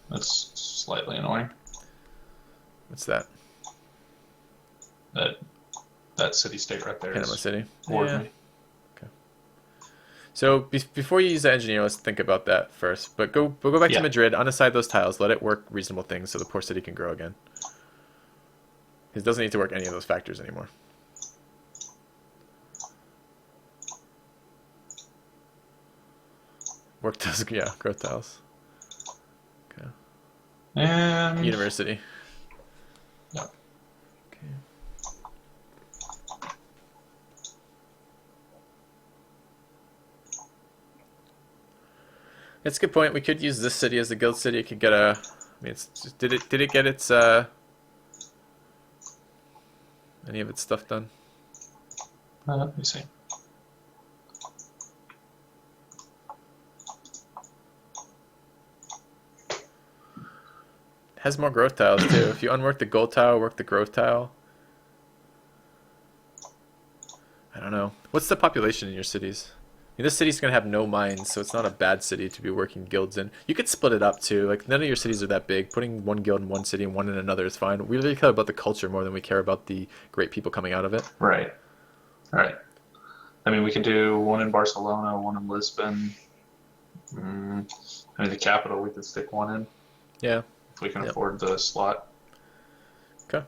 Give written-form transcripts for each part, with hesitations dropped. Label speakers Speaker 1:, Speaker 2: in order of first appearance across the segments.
Speaker 1: That's slightly annoying.
Speaker 2: What's that?
Speaker 1: That city-state right there
Speaker 2: Panama
Speaker 1: is
Speaker 2: City.
Speaker 1: bored
Speaker 2: Yeah.
Speaker 1: me.
Speaker 2: Okay. So before you use the engineer, let's think about that first. But we'll go back to
Speaker 1: Yeah.
Speaker 2: Madrid, unasside those tiles, let it work reasonable things so the poor city can grow again. Because it doesn't need to work any of those factors anymore. Work tiles, yeah, growth tiles. Okay.
Speaker 1: And
Speaker 2: University.
Speaker 1: yeah.
Speaker 2: Okay. That's a good point. We could use this city as the guild city. It could get a. I mean, did it get its any of its stuff done?
Speaker 1: Let me see.
Speaker 2: It has more growth tiles too. If you unwork the gold tile, work the growth tile. I don't know. What's the population in your cities? I mean, this city's gonna have no mines, so it's not a bad city to be working guilds in. You could split it up too. Like none of your cities are that big. Putting one guild in one city and one in another is fine. We really care about the culture more than we care about the great people coming out of it.
Speaker 1: Right. Right. I mean, we can do one in Barcelona, one in Lisbon. I mean, the capital, we could stick one in
Speaker 2: Yeah.
Speaker 1: if we can
Speaker 2: Yep.
Speaker 1: afford the slot.
Speaker 2: Okay.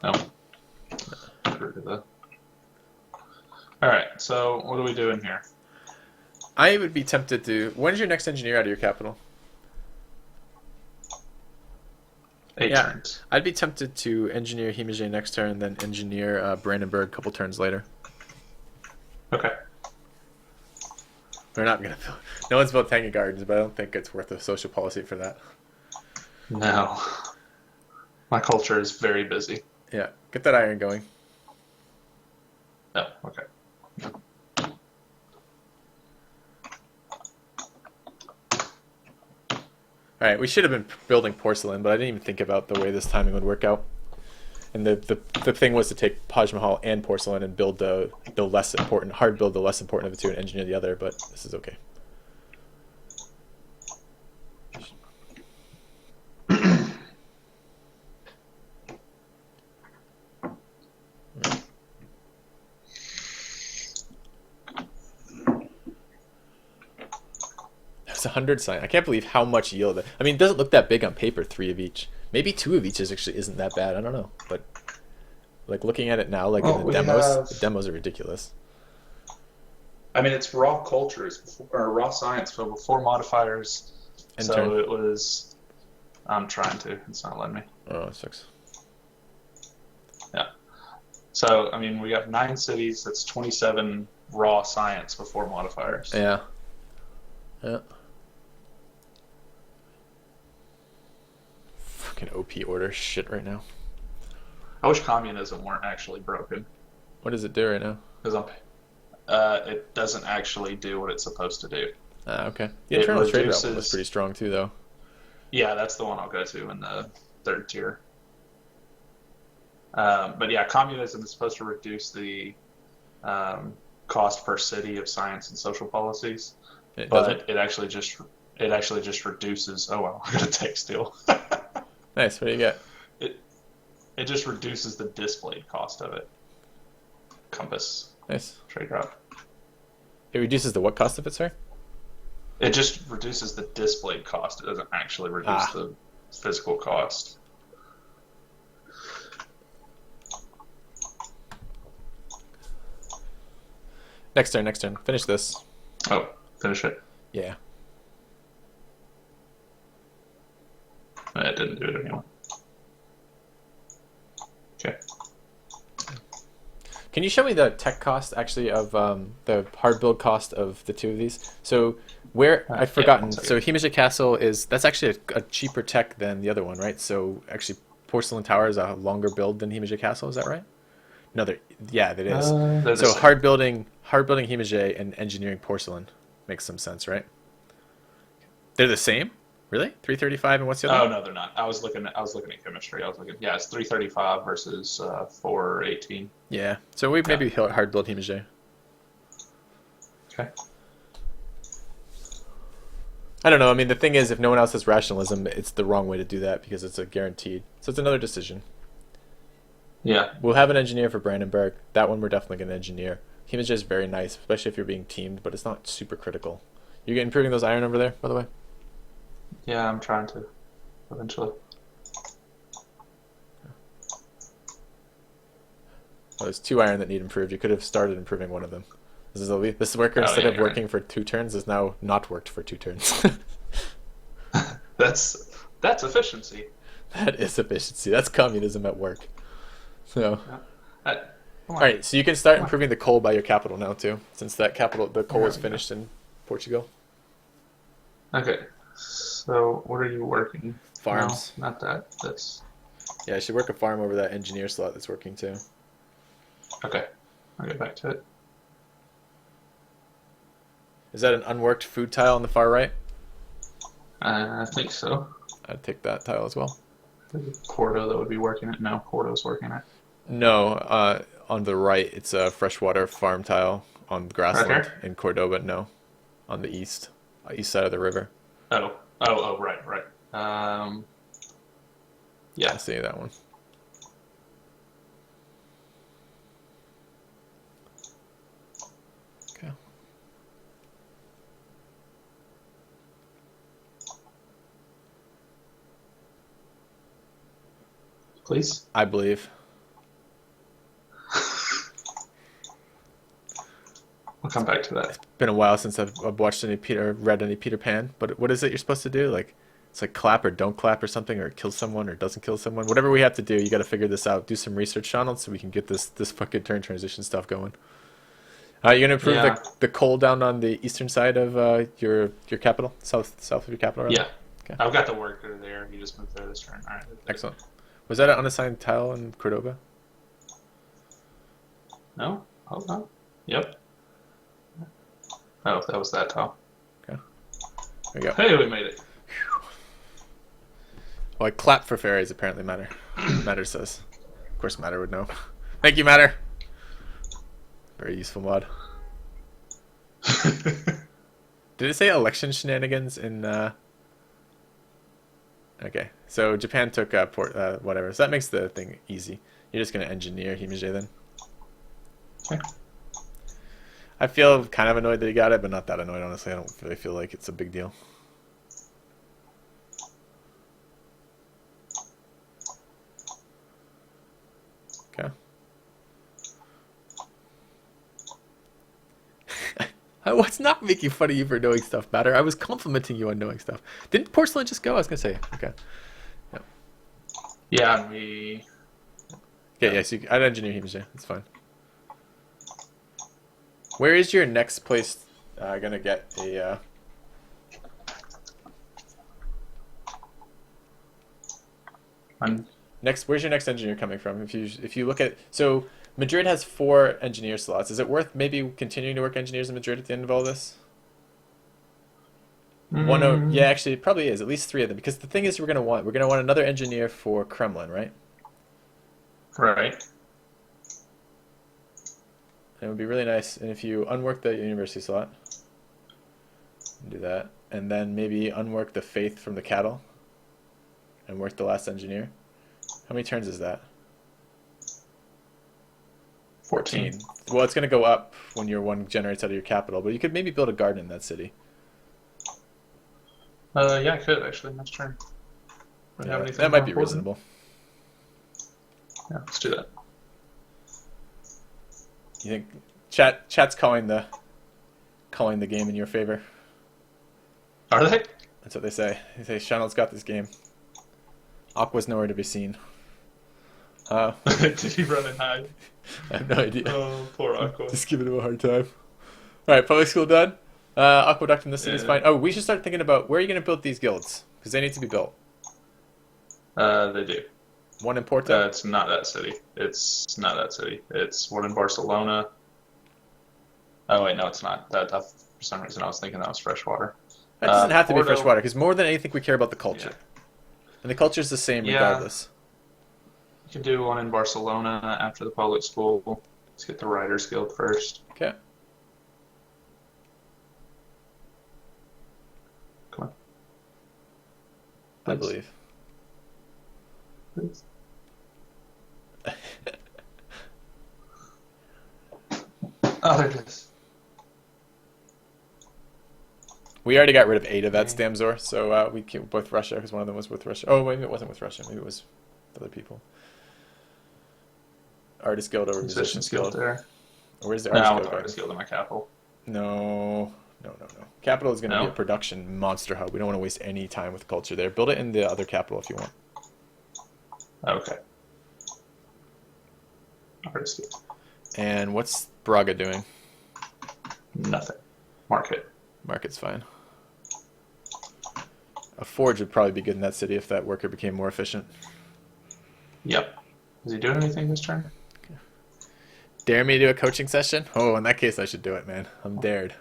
Speaker 1: No. Get rid of that. All right. So what are we doing here?
Speaker 2: I would be tempted to. When's your next engineer out of your capital?
Speaker 1: 8
Speaker 2: Yeah.
Speaker 1: turns.
Speaker 2: I'd be tempted to engineer Himage next turn, then engineer Brandenburg a couple turns later.
Speaker 1: Okay.
Speaker 2: We're not gonna build. No one's built Tangy Gardens, but I don't think it's worth a social policy for that.
Speaker 1: No. My culture is very busy.
Speaker 2: Yeah, get that iron going.
Speaker 1: No. Okay.
Speaker 2: All right, we should have been building porcelain, but I didn't even think about the way this timing would work out. And the thing was to take Taj Mahal and porcelain and build the less important, hard build the less important of the two and engineer the other, but this is okay. It's 100 sign. I can't believe how much yield. I mean, it doesn't look that big on paper, 3 of each. Maybe 2 of each is actually isn't that bad. I don't know, but like looking at it now, like
Speaker 1: Well,
Speaker 2: in
Speaker 1: we
Speaker 2: the
Speaker 1: have.
Speaker 2: demos are ridiculous.
Speaker 1: I mean, it's raw cultures or raw science, but before modifiers.
Speaker 2: End turn.
Speaker 1: So it was. I'm trying to. It's not letting me.
Speaker 2: Oh, it sucks.
Speaker 1: Yeah. So I mean, we got 9 cities. That's 27 raw science before modifiers.
Speaker 2: Yeah. Yeah. Fucking OP order shit right now.
Speaker 1: I wish communism weren't actually broken
Speaker 2: What does it do right now?
Speaker 1: because it doesn't actually do what it's supposed to do.
Speaker 2: Ah, okay. The
Speaker 1: It
Speaker 2: internal trade route was
Speaker 1: reduces.
Speaker 2: pretty strong too, though.
Speaker 1: Yeah, that's the one I'll go to in the 3rd tier. But yeah, communism is supposed to reduce the cost per city of science and social policies,
Speaker 2: It doesn't.
Speaker 1: but it actually just reduces. Oh well, I got a text deal.
Speaker 2: Nice. What do you get?
Speaker 1: it it just reduces the displayed cost of it. Compass
Speaker 2: Nice.
Speaker 1: trade route.
Speaker 2: It reduces the what cost of it, sorry?
Speaker 1: It just reduces the displayed cost. It doesn't actually reduce
Speaker 2: Ah.
Speaker 1: the physical cost.
Speaker 2: Next turn. Next turn. Finish this.
Speaker 1: Oh, finish it.
Speaker 2: Yeah.
Speaker 1: It didn't do it anyway. Okay.
Speaker 2: Can you show me the tech cost actually of the hard build cost of the 2 of these? So where I've
Speaker 1: Yeah,
Speaker 2: forgotten.
Speaker 1: one second.
Speaker 2: So Himage Castle that's actually a cheaper tech than the other one, right? So actually, Porcelain Tower is a longer build than Himage Castle. Is that right? No, yeah, that is.
Speaker 1: They're the
Speaker 2: So
Speaker 1: same.
Speaker 2: hard building Himage and engineering porcelain makes some sense, right? They're the same, really? 335 and what's the other
Speaker 1: Oh
Speaker 2: one?
Speaker 1: no, they're not. I was looking at chemistry. I was looking. Yeah, it's 335 versus 418.
Speaker 2: Yeah. So we
Speaker 1: Yeah.
Speaker 2: maybe hard build Himage.
Speaker 1: Okay.
Speaker 2: I don't know. I mean, the thing is, if no one else has rationalism, it's the wrong way to do that because it's a guaranteed. So it's another decision.
Speaker 1: Yeah.
Speaker 2: We'll have an engineer for Brandenburg. That one we're definitely going to engineer. Himage is very nice, especially if you're being teamed, but it's not super critical. You get improving those iron over there, by the way?
Speaker 1: Yeah, I'm trying to eventually.
Speaker 2: Oh, there's 2 iron that need improved. You could have started improving one of them. This worker, instead of working for 2 turns, is now not worked for 2 turns.
Speaker 1: That's efficiency.
Speaker 2: That is efficiency. That's communism at work. So,
Speaker 1: Yeah.
Speaker 2: all right. So you can start improving the coal by your capital now too, since the coal is finished in Portugal.
Speaker 1: Okay. So what are you working?
Speaker 2: Farms.
Speaker 1: No, not that. That's
Speaker 2: Yeah, I should work a farm over that engineer slot that's working too.
Speaker 1: okay. I'll get back to it.
Speaker 2: Is that an unworked food tile on the far right?
Speaker 1: I think so.
Speaker 2: I'd take that tile as well.
Speaker 1: Porto that would be working it. No, Porto's working it.
Speaker 2: No, on the right, it's a freshwater farm tile on grassland
Speaker 1: Okay.
Speaker 2: in Cordoba. No, on the east side of the river.
Speaker 1: Oh, right. Yeah.
Speaker 2: I see that one. Okay.
Speaker 1: Please.
Speaker 2: I believe.
Speaker 1: We'll come back to that.
Speaker 2: Been a while since I've watched read any Peter Pan. But what is it you're supposed to do? Like, it's like clap or don't clap or something, or kill someone or doesn't kill someone. Whatever we have to do, you got to figure this out. Do some research, Seanald, so we can get this fucking turn transition stuff going. You're gonna improve
Speaker 1: Yeah.
Speaker 2: the coal down on the eastern side of your capital, south of your capital, rather?
Speaker 1: Yeah.
Speaker 2: Okay.
Speaker 1: I've got the worker there. You just moved there this turn. All right.
Speaker 2: Excellent. Was that an unassigned tile in Cordoba?
Speaker 1: No? Hold on. Yep. Oh, that was that tile.
Speaker 2: Okay. There you go.
Speaker 1: Hey, we made it.
Speaker 2: Well, I clap for fairies apparently Matter. Matter says. Of course Matter would know. Thank you, Matter. Very useful mod. Did it say election shenanigans in Okay. So Japan took whatever. So that makes the thing easy. You're just gonna engineer Himije then.
Speaker 1: Okay.
Speaker 2: I feel kind of annoyed that he got it, but not that annoyed, honestly. I don't really feel like it's a big deal. Okay. I was not making fun of you for knowing stuff, Matter. I was complimenting you on knowing stuff. Didn't porcelain just go? I was gonna say. Okay. Yep.
Speaker 1: Yeah, we.
Speaker 2: Okay, yes, I'd engineer Himije. That's fine. Where is your next place gonna get a where's your next engineer coming from? If you look at Madrid has 4 engineer slots. Is it worth maybe continuing to work engineers in Madrid at the end of all this? Yeah, actually it probably is. At least 3 of them. Because the thing is we're gonna want another engineer for Kremlin, right?
Speaker 1: Right.
Speaker 2: It would be really nice, and if you unwork the university slot, do that, and then maybe unwork the faith from the cattle, and work the last engineer. How many turns is that?
Speaker 1: 14.
Speaker 2: Well, it's going to go up when your one generates out of your capital, but you could maybe build a garden in that city.
Speaker 1: Yeah, I could actually next turn.
Speaker 2: Yeah, that might be reasonable.
Speaker 1: Yeah, let's do that.
Speaker 2: You think chat's calling the game in your favor?
Speaker 1: Are they?
Speaker 2: That's what they say. They say Seanald's got this game. Aqua's nowhere to be seen.
Speaker 1: Did he run and hide?
Speaker 2: I have no idea.
Speaker 1: Oh, poor Aqua.
Speaker 2: Just giving him a hard time. All right, public school done. Aqueduct in the city is fine. Oh, we should start thinking about where are you going to build these guilds because they need to be built.
Speaker 1: They do.
Speaker 2: One in Porto.
Speaker 1: It's not that city. It's not that city. It's one in Barcelona. Oh wait, no, it's not. That for some reason I was thinking that was freshwater.
Speaker 2: That doesn't have to be
Speaker 1: Porto.
Speaker 2: freshwater because more than anything we care about the culture, and the culture is the same regardless.
Speaker 1: You can do one in Barcelona after the public school. Let's get the Writers Guild first.
Speaker 2: Okay.
Speaker 1: Come on.
Speaker 2: I
Speaker 1: Please.
Speaker 2: believe.
Speaker 1: Please. Oh, there it is.
Speaker 2: We already got rid of 8 of that
Speaker 1: Okay.
Speaker 2: Stamzor, so we came with Russia because one of them was with Russia. Oh, maybe it wasn't with Russia. Maybe it was with other people. Artist Guild over
Speaker 1: Musicians
Speaker 2: Musicians
Speaker 1: Guild
Speaker 2: Guild.
Speaker 1: there.
Speaker 2: Where's the
Speaker 1: No,
Speaker 2: Artist
Speaker 1: I want
Speaker 2: Guild
Speaker 1: the
Speaker 2: going?
Speaker 1: Artist Guild in my capital.
Speaker 2: No, no, no, no. Capital is going to be a
Speaker 1: No?
Speaker 2: production monster hub. We don't want to waste any time with culture there. Build it in the other capital if you want.
Speaker 1: Okay. Artist Guild.
Speaker 2: And what's Braga doing?
Speaker 1: Nothing. Market.
Speaker 2: Market's fine. A forge would probably be good in that city if that worker became more efficient.
Speaker 1: Yep. Is he doing anything this turn?
Speaker 2: Dare me to do a coaching session? Oh, in that case, I should do it, man. I'm dared.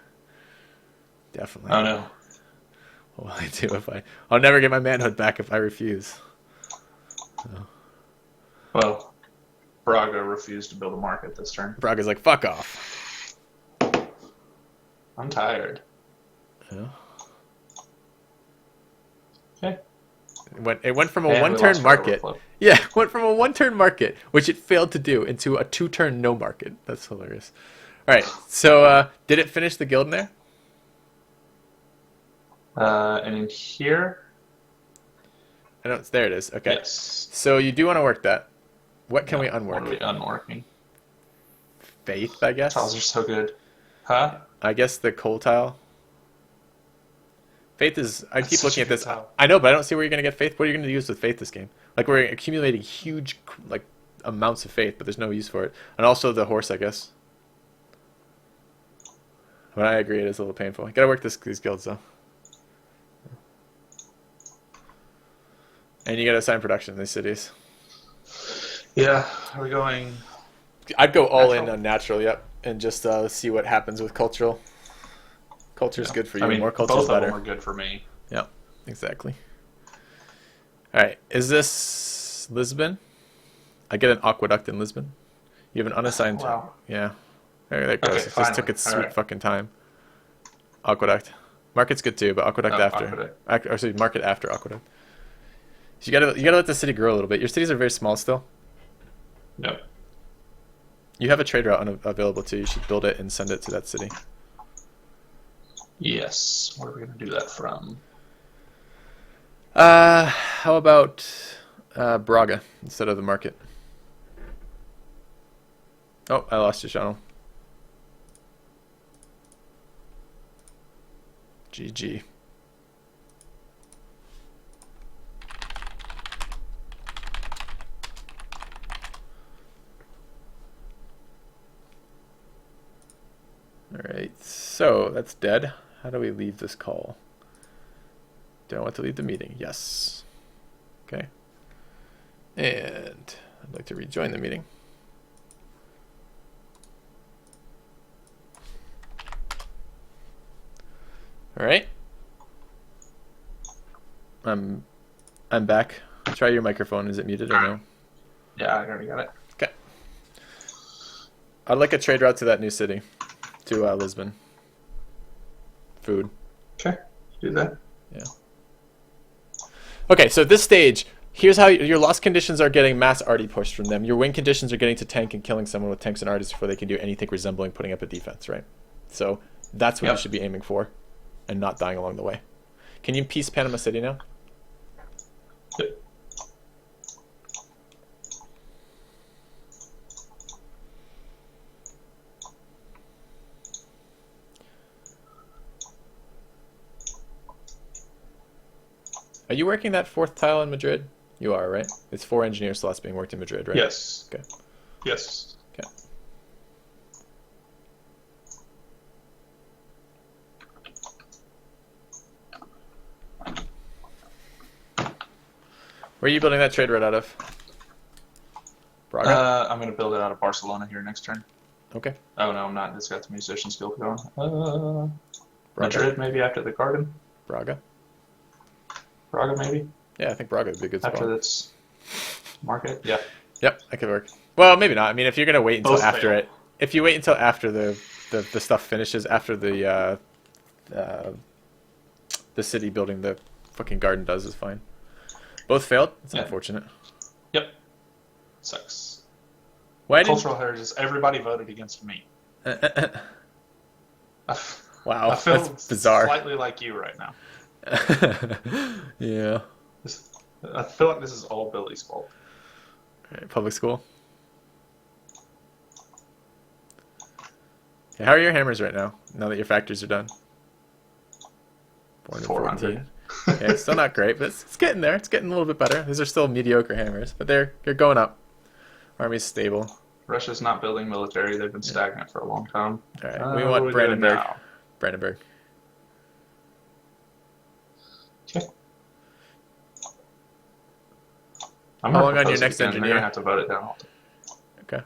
Speaker 2: Definitely.
Speaker 1: Oh no.
Speaker 2: What will I do if I... I'll never get my manhood back if I refuse. So,
Speaker 1: Well, Braga refused to build a market this turn.
Speaker 2: Braga's like, fuck off.
Speaker 1: I'm tired.
Speaker 2: Yeah.
Speaker 1: Okay.
Speaker 2: It went from a
Speaker 1: And we
Speaker 2: one-turn
Speaker 1: lost our
Speaker 2: market...
Speaker 1: overflow.
Speaker 2: Yeah, it went from a one-turn market, which it failed to do, into a 2-turn no market. That's hilarious. All right, so did it finish the guild in there?
Speaker 1: And in here,
Speaker 2: I know there it is. Okay.
Speaker 1: yes.
Speaker 2: So you do want to work that. What can we
Speaker 1: What are we
Speaker 2: unwork?
Speaker 1: unworking?
Speaker 2: Faith, I guess.
Speaker 1: Tiles are so good. Huh?
Speaker 2: I guess the coal tile. Faith is. I
Speaker 1: That's
Speaker 2: keep
Speaker 1: such
Speaker 2: looking
Speaker 1: a
Speaker 2: at
Speaker 1: good
Speaker 2: this.
Speaker 1: tile.
Speaker 2: I know, but I don't see where you're gonna get faith. What are you gonna use with faith this game? Like we're accumulating huge like amounts of faith, but there's no use for it. And also the horse, I guess. But I agree, it is a little painful. You gotta work these guilds though. And you gotta assign production in these cities.
Speaker 1: Yeah. Are we going?
Speaker 2: I'd go all in
Speaker 1: Natural?
Speaker 2: on natural, yep, and just see what happens with cultural. Culture's
Speaker 1: Yeah.
Speaker 2: good for you.
Speaker 1: I mean,
Speaker 2: More
Speaker 1: both
Speaker 2: culture's
Speaker 1: of them
Speaker 2: better.
Speaker 1: are good for me.
Speaker 2: Yep, exactly. All right, is this Lisbon? I get an aqueduct in Lisbon. You have an unassigned.
Speaker 1: Wow.
Speaker 2: Yeah. There it goes.
Speaker 1: Okay,
Speaker 2: It just
Speaker 1: finally.
Speaker 2: took its
Speaker 1: All
Speaker 2: sweet
Speaker 1: right.
Speaker 2: fucking time. Aqueduct. Market's good too, but aqueduct
Speaker 1: Oh,
Speaker 2: after.
Speaker 1: aqueduct.
Speaker 2: Or sorry, market after aqueduct. So you gotta let the city grow a little bit. Your cities are very small still.
Speaker 1: Yep.
Speaker 2: You have a trade route available too. You should build it and send it to that city.
Speaker 1: Yes. Where are we going to do that from?
Speaker 2: How about Braga instead of the market? Oh, I lost you, Seanald. GG. Alright, so that's dead. How do we leave this call? Do I want to leave the meeting? Yes. Okay. And I'd like to rejoin the meeting. Alright. I'm back. Try your microphone. Is it muted or no?
Speaker 1: Yeah, I already got it.
Speaker 2: Okay. I'd like a trade route to that new city. To Lisbon. Food.
Speaker 1: Okay. Do that.
Speaker 2: Yeah. Okay, so at this stage, here's how your loss conditions are getting mass arty pushed from them. Your win conditions are getting to tank and killing someone with tanks and arties before they can do anything resembling putting up a defense, right? So that's what you
Speaker 1: Yep.
Speaker 2: should be aiming for, and not dying along the way. Can you peace Panama City now?
Speaker 1: Yep.
Speaker 2: Are you working that 4th tile in Madrid? You are, right? It's 4 engineer slots being worked in Madrid, right?
Speaker 1: Yes.
Speaker 2: Okay.
Speaker 1: Yes.
Speaker 2: Okay. Where are you building that trade route out of? Braga?
Speaker 1: I'm going to build it out of Barcelona here next turn.
Speaker 2: Okay.
Speaker 1: Oh, no, I'm not. It's got the musician skill going.
Speaker 2: Braga.
Speaker 1: Madrid, maybe after the garden.
Speaker 2: Braga.
Speaker 1: Braga, maybe.
Speaker 2: Yeah, I think Braga would be a good spot.
Speaker 1: After this market. Yeah.
Speaker 2: Yep, that could work. Well, maybe not. I mean, if you're gonna wait until
Speaker 1: Both
Speaker 2: after
Speaker 1: fail.
Speaker 2: it, if you wait until after the stuff finishes, after the city building the fucking garden does, is fine. Both failed? It's
Speaker 1: Yeah.
Speaker 2: unfortunate.
Speaker 1: Yep. Sucks.
Speaker 2: Why
Speaker 1: Cultural heritage. Everybody voted against me.
Speaker 2: didn't...
Speaker 1: I
Speaker 2: Wow, that's
Speaker 1: feel
Speaker 2: bizarre.
Speaker 1: slightly like you right now.
Speaker 2: Yeah.
Speaker 1: I feel like this is all Billy's fault.
Speaker 2: All right, public school. Okay, how are your hammers right now? Now that your factories are done. 414.
Speaker 1: 400.
Speaker 2: Okay, still not great, but it's getting there. It's getting a little bit better. These are still mediocre hammers, but they're going up. Army's stable.
Speaker 1: Russia's not building military. They've been stagnant for a long time.
Speaker 2: All right, we
Speaker 1: What are
Speaker 2: want
Speaker 1: we doing
Speaker 2: Brandenburg.
Speaker 1: now?
Speaker 2: Brandenburg.
Speaker 1: Okay.
Speaker 2: How long on your next
Speaker 1: again. They're
Speaker 2: engineer?
Speaker 1: gonna have to vote it down.
Speaker 2: Okay.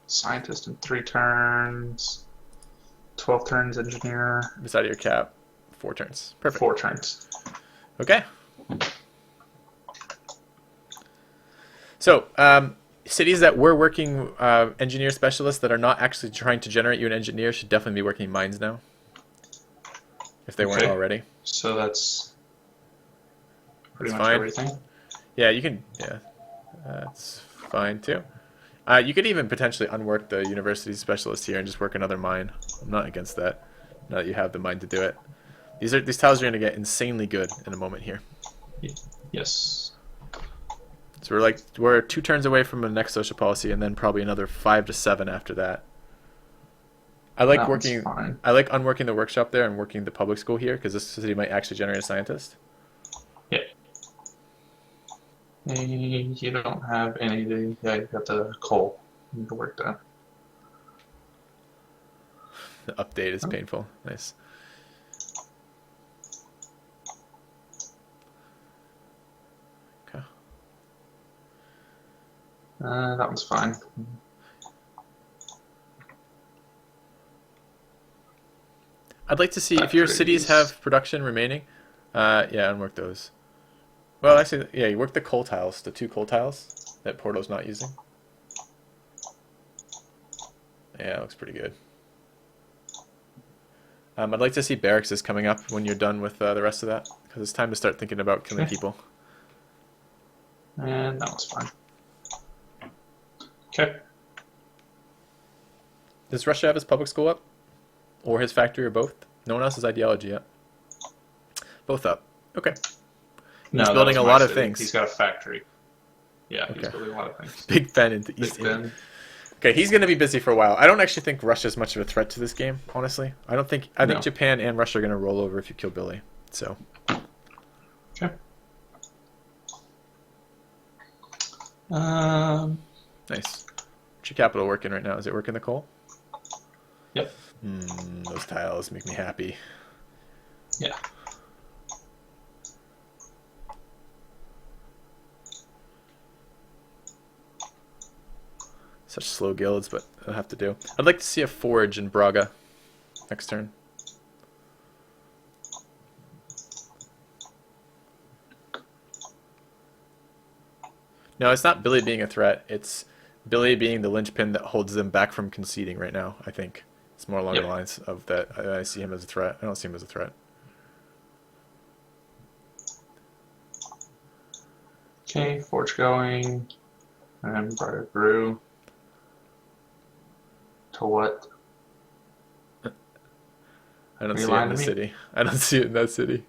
Speaker 1: Scientist in 3 turns. 12 turns engineer.
Speaker 2: It's out of your cap. 4 turns. Perfect.
Speaker 1: 4 turns.
Speaker 2: Okay. So, cities that were working engineer specialists that are not actually trying to generate you an engineer should definitely be working mines now. If they weren't already.
Speaker 1: So that's pretty much
Speaker 2: fine.
Speaker 1: everything.
Speaker 2: Yeah, you can. Yeah, that's fine too. You could even potentially unwork the university specialist here and just work another mine. I'm not against that. Now that you have the mine to do it. These tiles are going to get insanely good in a moment here.
Speaker 1: Yes.
Speaker 2: So we're 2 turns away from the next social policy, and then probably another 5 to 7 after that. I like unworking the workshop there and working the public school here because this city might actually generate a scientist.
Speaker 1: Yeah. You don't have anything. Yeah, you got the coal. You need to work that.
Speaker 2: The update is painful. Nice. Okay.
Speaker 1: That one's fine.
Speaker 2: I'd like to see if your cities have production remaining. Yeah, unwork those. Well, actually, yeah, you work the coal tiles, the 2 coal tiles that Porto's not using. Yeah, it looks pretty good. I'd like to see barracks is coming up when you're done with the rest of that, because it's time to start thinking about killing people.
Speaker 1: And that was fine. Okay.
Speaker 2: Does Russia have his public school up? Or his factory, or both? No one else has ideology yet. Both up. Okay. He's building a lot of things.
Speaker 1: He's got a factory. Yeah, he's building a lot of things.
Speaker 2: Big Ben into East End. Okay, he's going to be busy for a while. I don't actually think Russia is much of a threat to this game, honestly. I think Japan and Russia are going to roll over if you kill Billy. So.
Speaker 1: Okay.
Speaker 2: Nice. What's your capital working right now? Is it working the coal?
Speaker 1: Yep.
Speaker 2: Those tiles make me happy.
Speaker 1: Yeah.
Speaker 2: Such slow guilds, but I'll have to do. I'd like to see a forge in Braga next turn. No, it's not Billy being a threat. It's Billy being the linchpin that holds them back from conceding right now, I think. It's more along the lines of that. I see him as a threat. I don't see him as a threat.
Speaker 1: Okay, forge going. And Briar Brew. To what?
Speaker 2: I don't see it in the city. I don't see it in that city.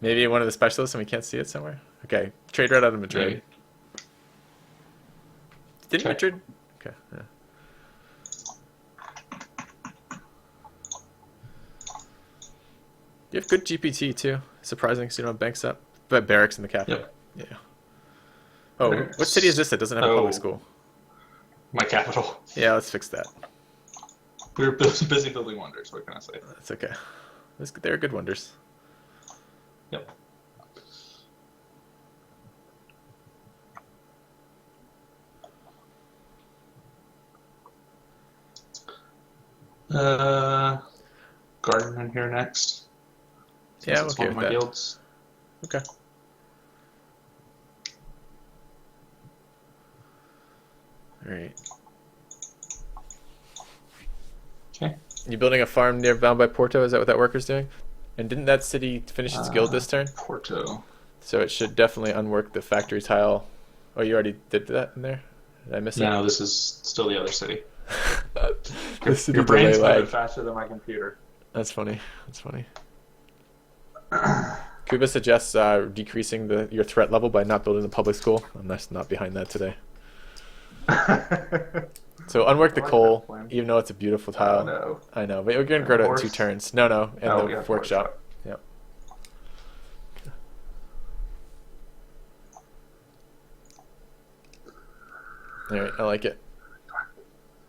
Speaker 2: Maybe one of the specialists and we can't see it somewhere? Okay, trade right out of Madrid.
Speaker 1: Maybe.
Speaker 2: Didn't Madrid? Okay, yeah. You have good GPT too. Surprising, so you don't have banks up. But barracks in the capital.
Speaker 1: Yep.
Speaker 2: Yeah. Oh, what city is this that doesn't have a public school?
Speaker 1: My capital.
Speaker 2: Yeah, let's fix that.
Speaker 1: We were busy building wonders, what can I say?
Speaker 2: That's okay. They're good wonders.
Speaker 1: Yep. Garden in here next.
Speaker 2: Yeah, I'm okay with that.
Speaker 1: Guilds.
Speaker 2: Okay. All right.
Speaker 1: Okay.
Speaker 2: You building a farm near bound by Porto? Is that what that worker's doing? And didn't that city finish its guild this turn?
Speaker 1: Porto.
Speaker 2: So it should definitely unwork the factory tile. Oh, you already did that in there? Did I miss it?
Speaker 1: No, this is still the other city.
Speaker 2: The city
Speaker 1: Your brain's
Speaker 2: delay
Speaker 1: moving
Speaker 2: lag.
Speaker 1: faster than my computer.
Speaker 2: That's funny. That's funny. Kuba suggests decreasing your threat level by not building the public school. I'm not behind that today. So unwork the
Speaker 1: I like
Speaker 2: coal,
Speaker 1: that plan.
Speaker 2: even though it's a beautiful tile.
Speaker 1: Oh, no.
Speaker 2: I know, but we're gonna grow to
Speaker 1: Horse?
Speaker 2: 2 turns. No, in
Speaker 1: Oh,
Speaker 2: the
Speaker 1: yeah,
Speaker 2: workshop. Yep. All right, I like it.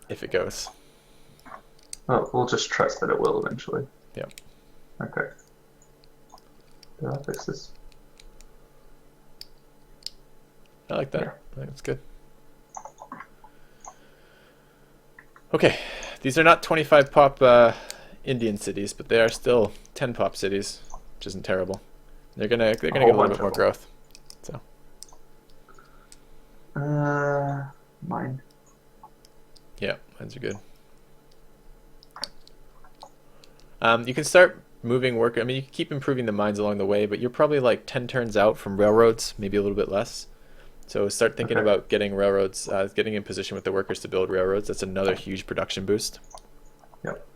Speaker 2: If it goes.
Speaker 1: Well, we'll just trust that it will eventually.
Speaker 2: Yep.
Speaker 1: Okay. Did I fix this?
Speaker 2: I like that.
Speaker 1: Yeah.
Speaker 2: I think it's good. Okay, these are not 25 pop Indian cities, but they are still 10 pop cities, which isn't terrible. They're gonna get a little bit more growth. So
Speaker 1: Mine.
Speaker 2: yeah, mines are good. You can start moving work. I mean, you can keep improving the mines along the way, but you're probably like 10 turns out from railroads, maybe a little bit less. So start thinking about getting railroads, getting in position with the workers to build railroads. That's another huge production boost.
Speaker 1: Yep.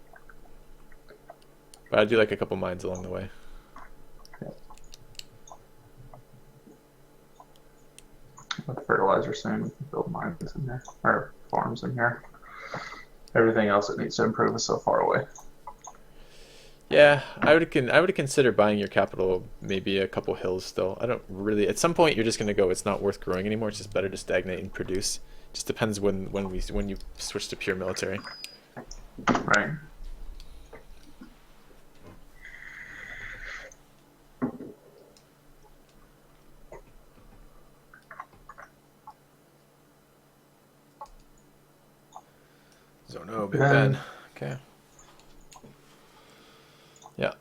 Speaker 2: But I do like a couple mines along the way.
Speaker 1: Yep. With fertilizer soon, we can build mines in there, or farms in here. Everything else that needs to improve is so far away.
Speaker 2: Yeah, I would consider buying your capital, maybe a couple hills still. I don't really. At some point, you're just gonna go. It's not worth growing anymore. It's just better to stagnate and produce. Just depends when you switch to pure military.
Speaker 1: Right.
Speaker 2: Zono, Big Ben. Okay. Yeah.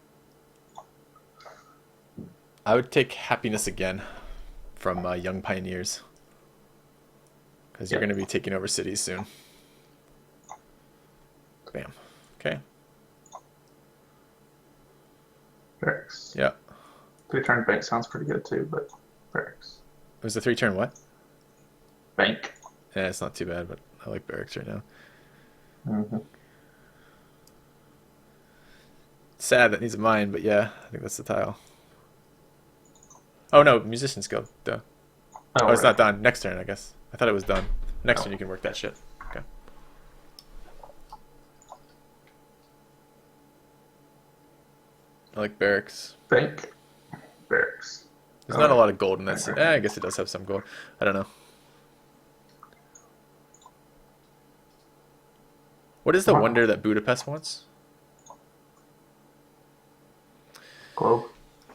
Speaker 2: I would take happiness again from Young Pioneers. Because you're going to be taking over cities soon. Bam. Okay.
Speaker 1: Barracks.
Speaker 2: Yeah.
Speaker 1: 3-turn bank sounds pretty good too, but barracks.
Speaker 2: It was a 3-turn what?
Speaker 1: Bank.
Speaker 2: Yeah, it's not too bad, but I like barracks right now.
Speaker 1: Mm-hmm.
Speaker 2: Sad that needs a mine, but yeah, I think that's the tile. Oh no, Musician's Guild. Duh. Oh, it's not done. Next turn, I guess. I thought it was done. Next turn you can work that shit. Okay. I like barracks.
Speaker 1: Bank. Barracks.
Speaker 2: There's not a lot of gold in that city. I guess it does have some gold. I don't know. What is the wonder that Budapest wants?
Speaker 1: Globe.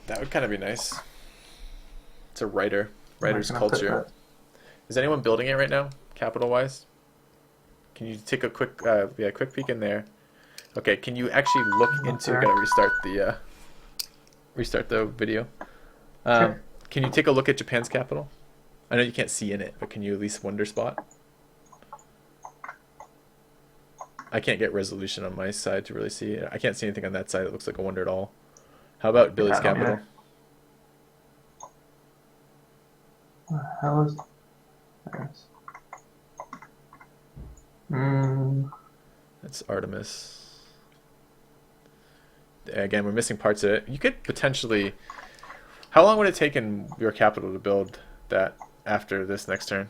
Speaker 2: That would kind of be nice. It's a writer's
Speaker 1: Gonna
Speaker 2: culture. Is anyone building it right now, capital-wise? Can you take a quick peek in there? Okay, can you actually look into? Gotta restart the video.
Speaker 1: Sure.
Speaker 2: Can you take a look at Japan's capital? I know you can't see in it, but can you at least wonder spot? I can't get resolution on my side to really see it. I can't see anything on that side. It looks like a wonder at all. How about Billy's capital?
Speaker 1: What the hell is there?
Speaker 2: That's Artemis. Again, we're missing parts of it. You could potentially... How long would it take in your capital to build that after this next turn?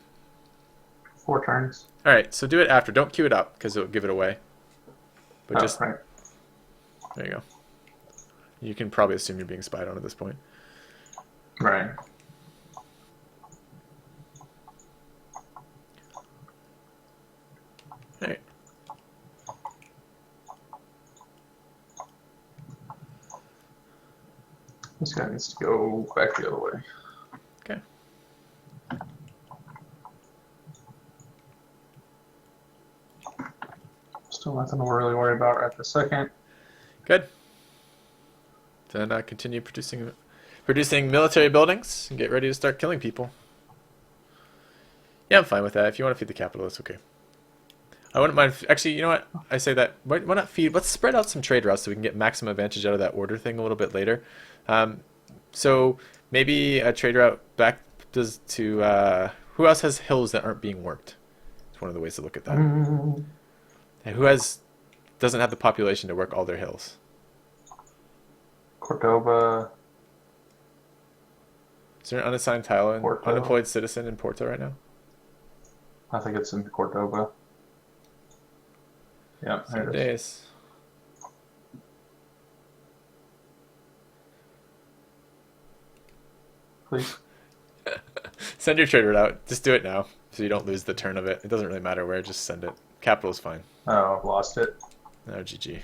Speaker 1: 4 turns.
Speaker 2: All right, so do it after. Don't queue it up because it'll give it away. But just
Speaker 1: right.
Speaker 2: There you go. You can probably assume you're being spied on at this point.
Speaker 1: Right.
Speaker 2: All right.
Speaker 1: This guy needs to go back the other way.
Speaker 2: Okay.
Speaker 1: Still nothing to really worry about right this second.
Speaker 2: Good. Then continue producing military buildings and get ready to start killing people. Yeah, I'm fine with that. If you want to feed the capital, that's okay. I wouldn't mind. Actually, you know what? I say that. Why not feed? Let's spread out some trade routes so we can get maximum advantage out of that order thing a little bit later. Um, so maybe a trade route back does to who else has hills that aren't being worked? It's one of the ways to look at that.
Speaker 1: Mm,
Speaker 2: And who has doesn't have the population to work all their hills?
Speaker 1: Cordoba,
Speaker 2: Is there an unassigned tile and
Speaker 1: Porto.
Speaker 2: unemployed citizen in Porto right now?
Speaker 1: I think it's in Cordoba. Yeah, there
Speaker 2: Some
Speaker 1: it is.
Speaker 2: days.
Speaker 1: Please.
Speaker 2: Send your trade route out. Just do it now, so you don't lose the turn of it. It doesn't really matter where. Just send it. Capital is fine.
Speaker 1: Oh, I've lost it.
Speaker 2: No, GG.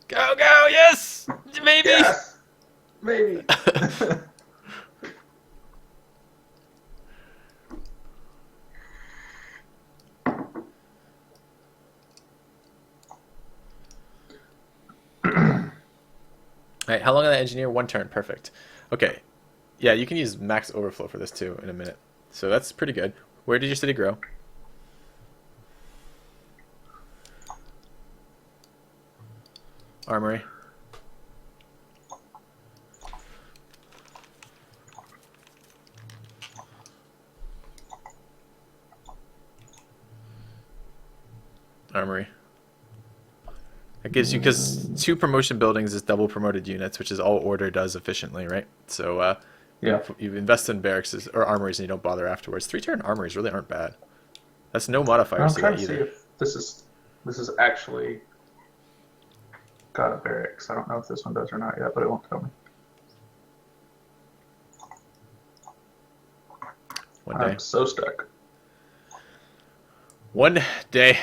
Speaker 2: Go, go, yes! Maybe!
Speaker 1: Yes! Maybe.
Speaker 2: Alright, how long on that engineer? One turn. Perfect. Okay. Yeah, you can use max overflow for this too in a minute. So that's pretty good. Where did your city grow? Armory. Armory. That gives you, because 2 promotion buildings is double promoted units, which is all order does efficiently, right? So
Speaker 1: Yeah.
Speaker 2: you invest in barracks or armories and you don't bother afterwards. 3-turn armories really aren't bad. That's no modifiers
Speaker 1: I'm
Speaker 2: to
Speaker 1: trying
Speaker 2: that
Speaker 1: to see
Speaker 2: either.
Speaker 1: if this is actually got a barracks. I don't know if this one does or not yet, but it won't tell me.
Speaker 2: One day.
Speaker 1: I'm so stuck.
Speaker 2: One day.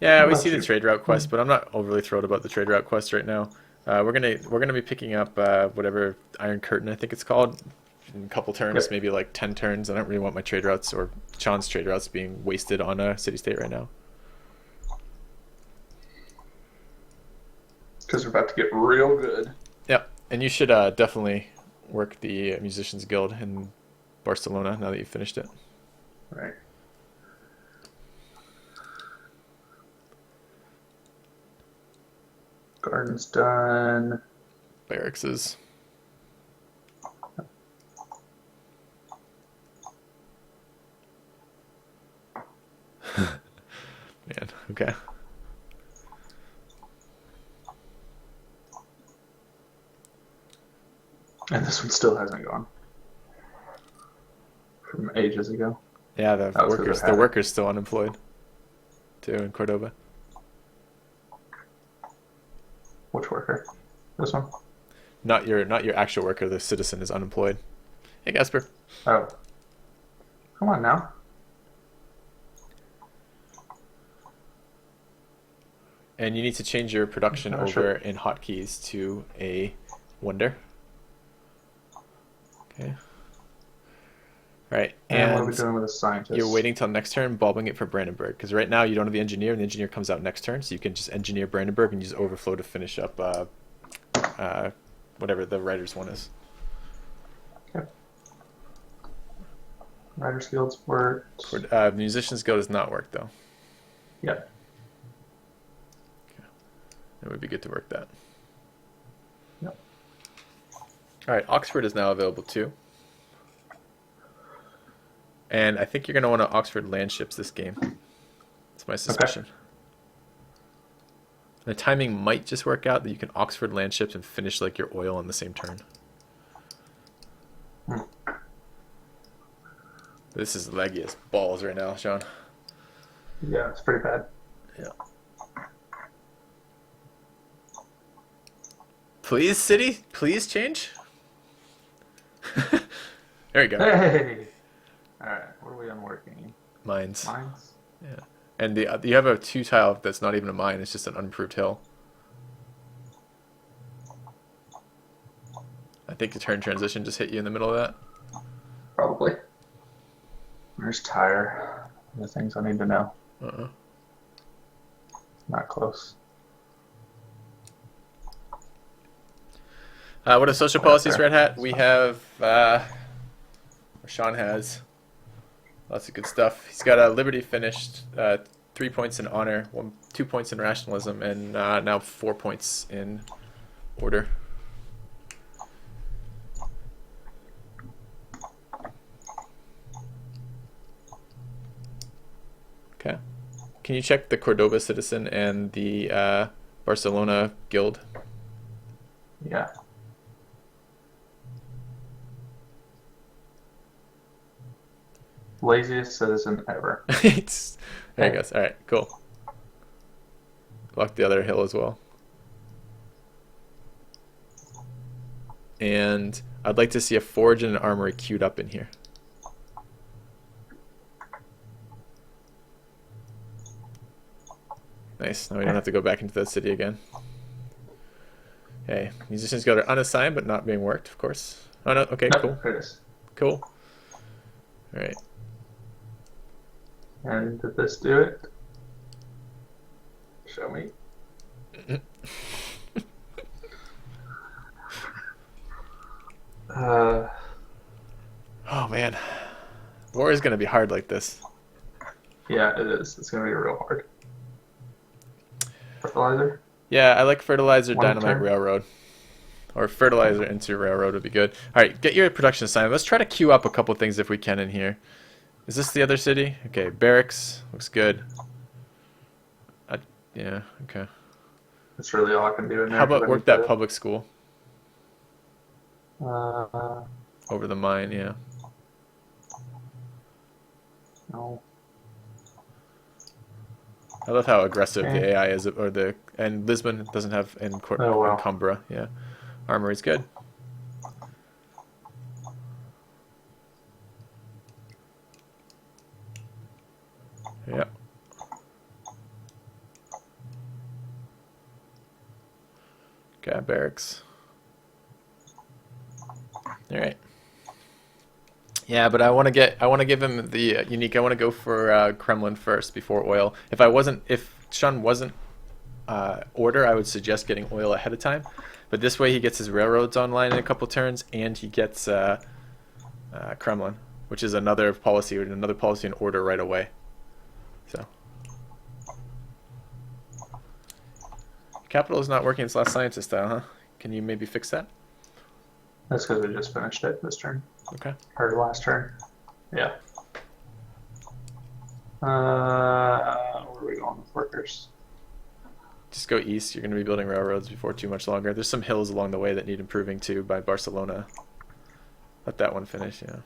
Speaker 2: Yeah, we
Speaker 1: about
Speaker 2: see the
Speaker 1: you?
Speaker 2: trade route quest, but I'm not overly thrilled about the trade route quest right now. We're gonna be picking up whatever Iron Curtain I think it's called in a couple turns,
Speaker 1: Yep.
Speaker 2: maybe like 10 turns. I don't really want my trade routes or Sean's trade routes being wasted on a city state right now.
Speaker 1: Because we're about to get real good.
Speaker 2: Yep, and you should definitely work the Musicians Guild in Barcelona now that you've finished it.
Speaker 1: Right. Garden's done.
Speaker 2: Barracks is. Man, okay.
Speaker 1: And this one still hasn't gone. From ages ago.
Speaker 2: Yeah, the
Speaker 1: That was 'cause
Speaker 2: workers
Speaker 1: I had
Speaker 2: the
Speaker 1: it.
Speaker 2: workers still unemployed too in Cordoba.
Speaker 1: Which worker? This one?
Speaker 2: Not your actual worker, the citizen is unemployed. Hey Gasper.
Speaker 1: Oh. Come on now.
Speaker 2: And you need to change your production
Speaker 1: Oh,
Speaker 2: over
Speaker 1: sure.
Speaker 2: in hotkeys to a wonder. Okay. Right.
Speaker 1: And what are we
Speaker 2: And
Speaker 1: doing with the scientist?
Speaker 2: you're waiting till next turn, bulbing it for Brandenburg. Because right now you don't have the engineer, and the engineer comes out next turn, so you can just engineer Brandenburg and use overflow to finish up whatever the writer's one is.
Speaker 1: Okay. Writer's Guild's worked.
Speaker 2: Musician's Guild does not work though.
Speaker 1: Yeah.
Speaker 2: It would be good to work that.
Speaker 1: Yep.
Speaker 2: All right, Oxford is now available too. And I think you're going to want to Oxford land ships this game. That's my suspicion. The timing might just work out that you can Oxford land ships and finish like your oil on the same turn.
Speaker 1: Hmm.
Speaker 2: This is leggy as balls right now, Sean.
Speaker 1: Yeah, it's pretty bad.
Speaker 2: Yeah. Please, city? Please change? There you go.
Speaker 1: Hey! Alright, what are we unworking?
Speaker 2: Mines.
Speaker 1: Mines?
Speaker 2: Yeah. And you have a 2 tile that's not even a mine, it's just an unimproved hill. I think the turn transition just hit you in the middle of that.
Speaker 1: Probably. Where's tire? The things I need to know.
Speaker 2: Uh-uh.
Speaker 1: Not close.
Speaker 2: What are social policies, Red Hat? We have, or Sean has, Lots of good stuff. He's got a Liberty finished, 3 points in honor, 2 points in rationalism, and now 4 points in order. Okay. Can you check the Cordoba citizen and the Barcelona guild?
Speaker 1: Yeah. Laziest citizen ever.
Speaker 2: There he goes. All right, cool. Lock the other hill as well. And I'd like to see a forge and an armory queued up in here. Nice. Now we don't have to go back into that city again. Okay, musicians guild are unassigned but not being worked, of course. Oh no, okay,
Speaker 1: Nope,
Speaker 2: cool.
Speaker 1: there it is.
Speaker 2: Cool. Alright.
Speaker 1: And did this do it? Show me.
Speaker 2: Oh man. War is gonna be hard like this.
Speaker 1: Yeah, it is. It's gonna be real hard. Fertilizer?
Speaker 2: Yeah, I like fertilizer,
Speaker 1: One
Speaker 2: dynamite,
Speaker 1: turn.
Speaker 2: railroad. Or fertilizer into railroad would be good. Alright, get your production assignment. Let's try to queue up a couple things if we can in here. Is this the other city? Okay, barracks. Looks good. Yeah, okay.
Speaker 1: That's really all I can do in there.
Speaker 2: How about
Speaker 1: 'cause I
Speaker 2: work
Speaker 1: need
Speaker 2: that
Speaker 1: to-
Speaker 2: public school
Speaker 1: Uh,
Speaker 2: over the mine, yeah.
Speaker 1: no.
Speaker 2: I love how aggressive the
Speaker 1: Okay.
Speaker 2: AI is, and Lisbon doesn't have
Speaker 1: Oh, wow.
Speaker 2: Cumbra, yeah. Armory's good. Yeah. Okay, barracks. All right. Yeah, but I want to give him the unique. I want to go for Kremlin first before oil. If Sean wasn't order, I would suggest getting oil ahead of time. But this way, he gets his railroads online in a couple turns, and he gets Kremlin, which is another policy in order right away. So, Capital is not working its last scientist style, huh? Can you maybe fix that?
Speaker 1: That's because we just finished it this turn.
Speaker 2: Okay.
Speaker 1: Or last turn. Yeah. Where are we going with workers?
Speaker 2: Just go east. You're going to be building railroads before too much longer. There's some hills along the way that need improving too by Barcelona. Let that one finish, yeah.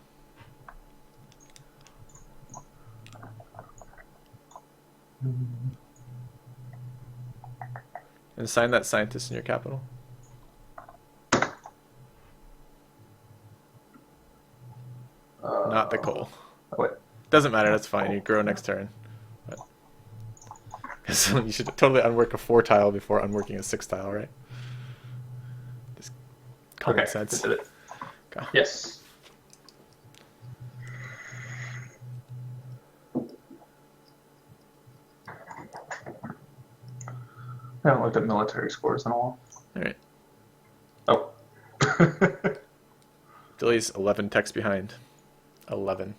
Speaker 2: And assign that scientist in your capital. Not the coal.
Speaker 1: Oh, wait.
Speaker 2: Doesn't matter, that's fine. You grow next turn. But... So you should totally unwork a 4 tile before unworking a 6 tile, right? Just common sense.
Speaker 1: Did it.
Speaker 2: Okay.
Speaker 1: Yes. I haven't looked at military scores in a while.
Speaker 2: Alright.
Speaker 1: Oh.
Speaker 2: Dilly's 11 techs behind. 11.